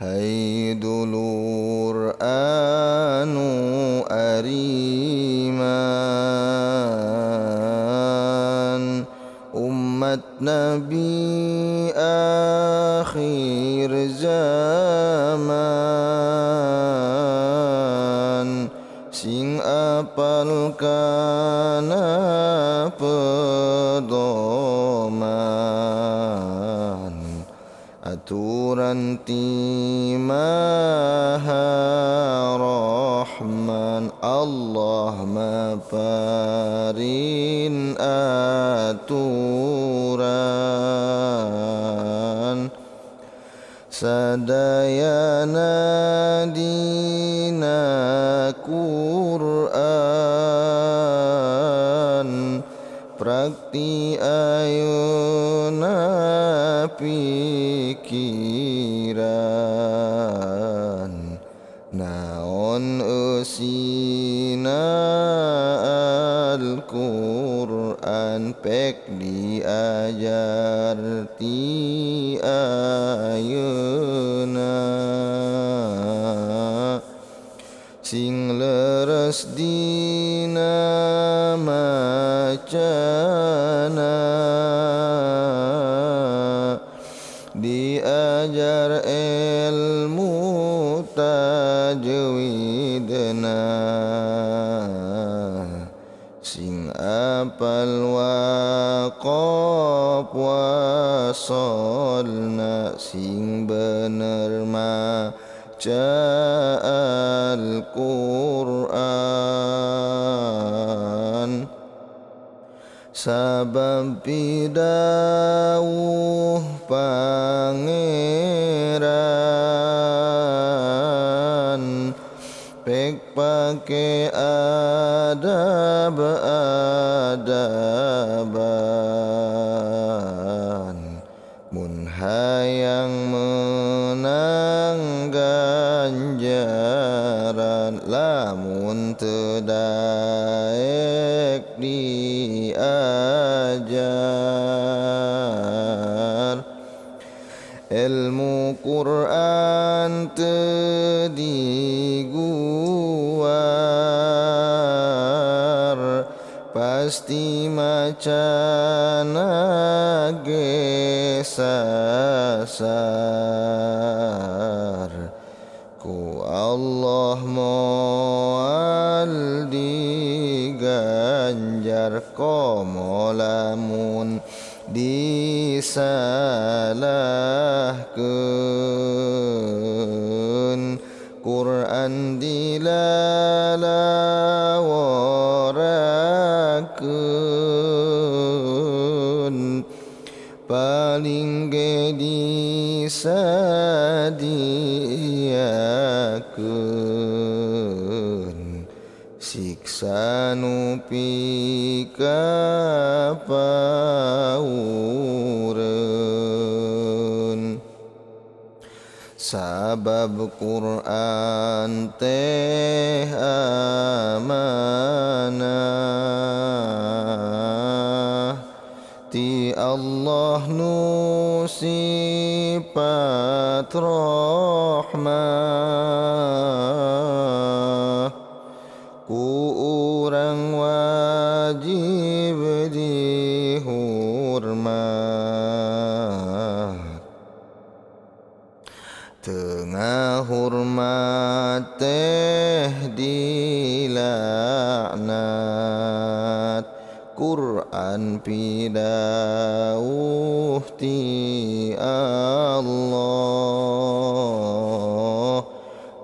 Hai dulur anu ariman, umat Nabi akhir zaman, sing apal kana pedoman, aturan ti Maha Rahman, Allah maparin aturan, sadayana dina Quran, prakti ayeuna pikiran, naon eusina Al-Qur'an pek diajar ti ayeuna, sing leres dina macana, diajar ilmu tajwidna, sing apal waqaf wasolna, sing bener maca Al-Qur'an, sabab pidawuh Pangeran, pek pake adab-adaban, mun hayang menang ganjaran, lamun teu daek diajar, ilmu Quran teu diguar, pasti macana ge sasar, ku Allah moal diganjar, komo lamun disalahkeun, Quran dilalaworakeun, paling ge disadiakeun, siksa nu pikapaureun, sabab Quran teh amanah ti Allah nu sifat rahmah, ku urang wajib dihormat, tengah hormat teh dilaknat, Quran pidawuh ti Allah,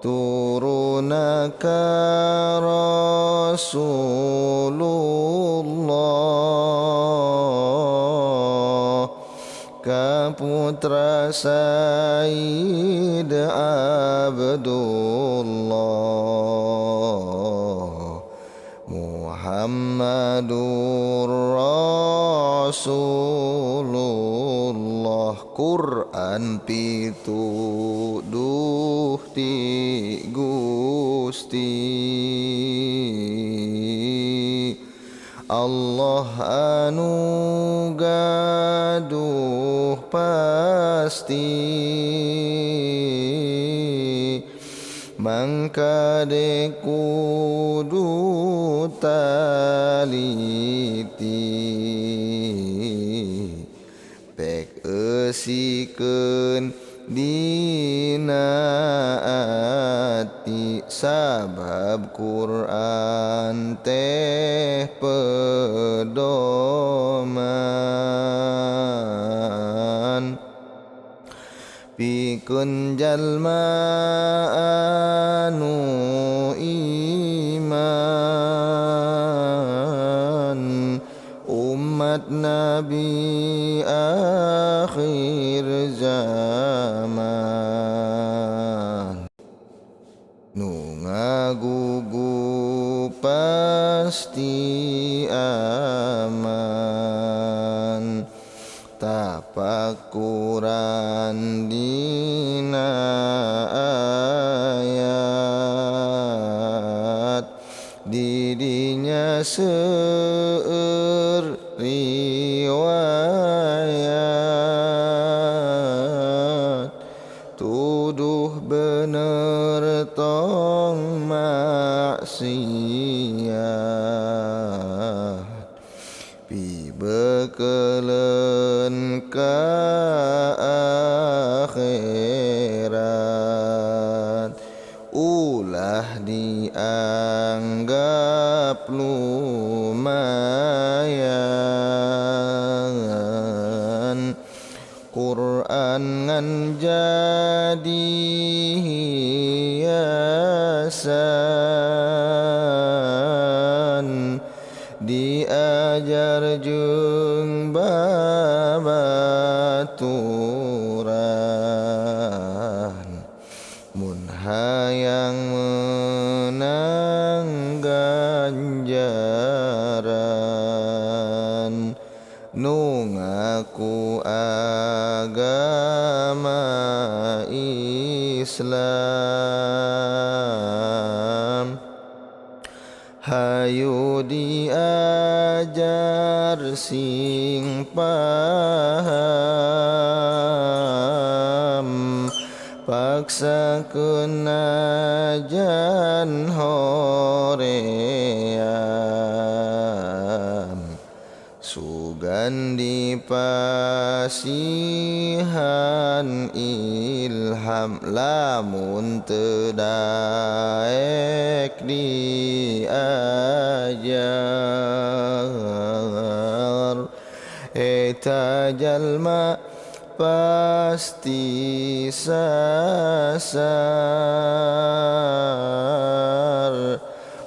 turuna ka Rasulullah, ka putra Sayyid Abdullah, Muhammadur Rasulullah, Quran pituduh ti Gusti Allah anu gaduh, 10 pasti kade kudu taliti pek eusikeun dina ati sabab Quran teh pedoman pikeun jalma anu iman umat Nabi akhir zaman nu ngagugu pasti aman tapakuran dina ayat didinya seueur riwayat tuduh bener tong maksiat pibekeleun ka akhirat ulah dianggap lumayan Quran ngan jadi hiasan diajar jeung babaturan mun hayang meunang ganjaran nu ngaku agama Islam hayu diajar sing paham paksakeun najan hoream sugan dipasihan ilham lamun teu daek diajar eta jalma pasti sasar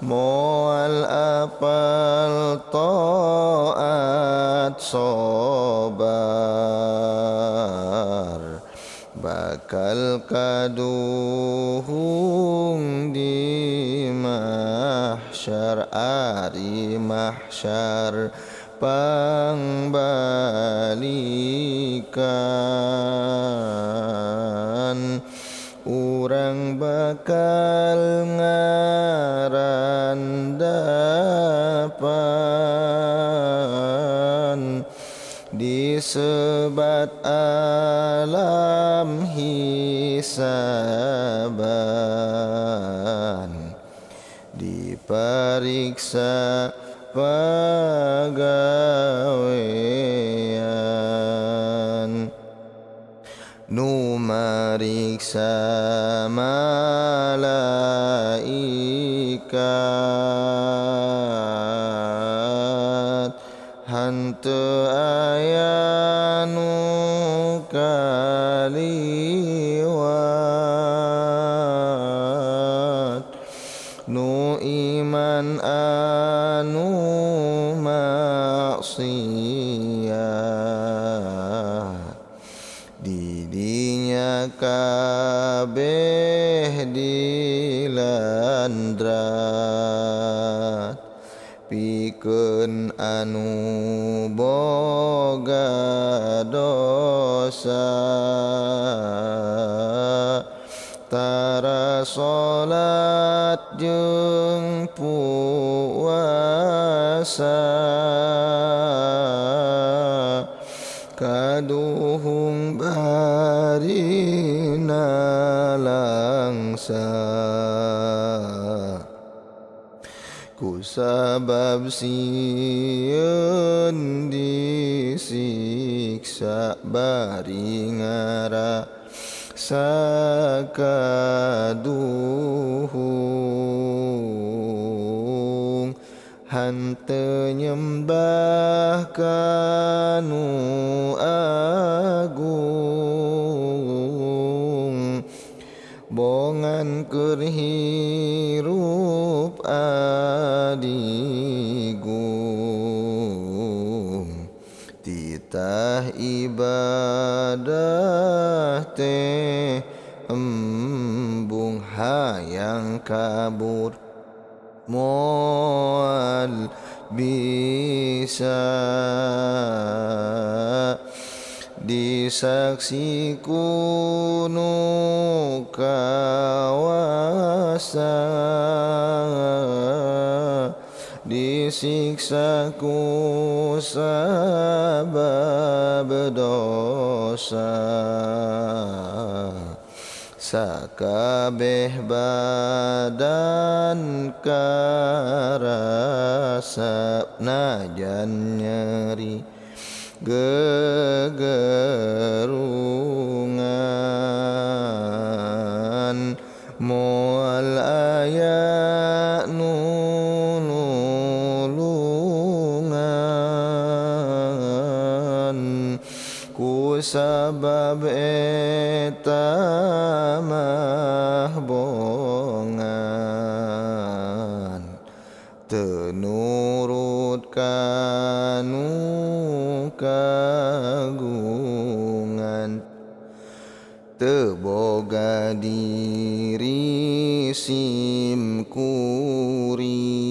moal apal taat sabar bakal kaduhung di mahsyar ari mahsyar pangbalikan urang bakal ngarandapan disebat alam hisaban dipariksa pagawean nu mariksa malaikat hanteu aya nu kaliwat nu iman anu maksiat didinya kabeh dilandrat pikeun anu boga dosa tara salat jeung puasa kaduhung barina langsa ku sabab sieun disiksa bari sakaduhung hanteu nyembah kanu agung bongan keur hirup adigung titah ibadah teh embung hayang kabur moal bisa disaksi kuno kawasa disiksa ku sabab dosa sakabeh badan karasap najan nyeri gegerungan moal aya nulungan ku sabab eta mah bongan teu nurut kanu kagungan teu boga diri sim kuring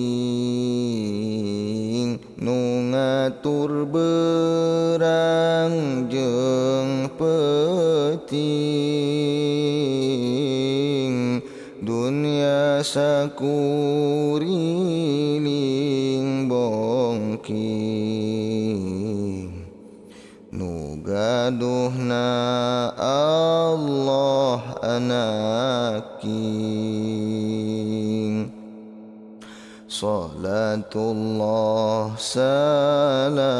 nu ngatur berang jeung peuting dunya sakuriling bongking nu gaduhna Allah anaking salatullah salamullah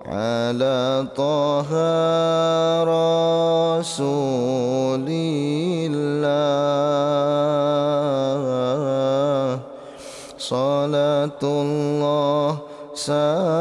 ala taha rasulillah salatullah salamullah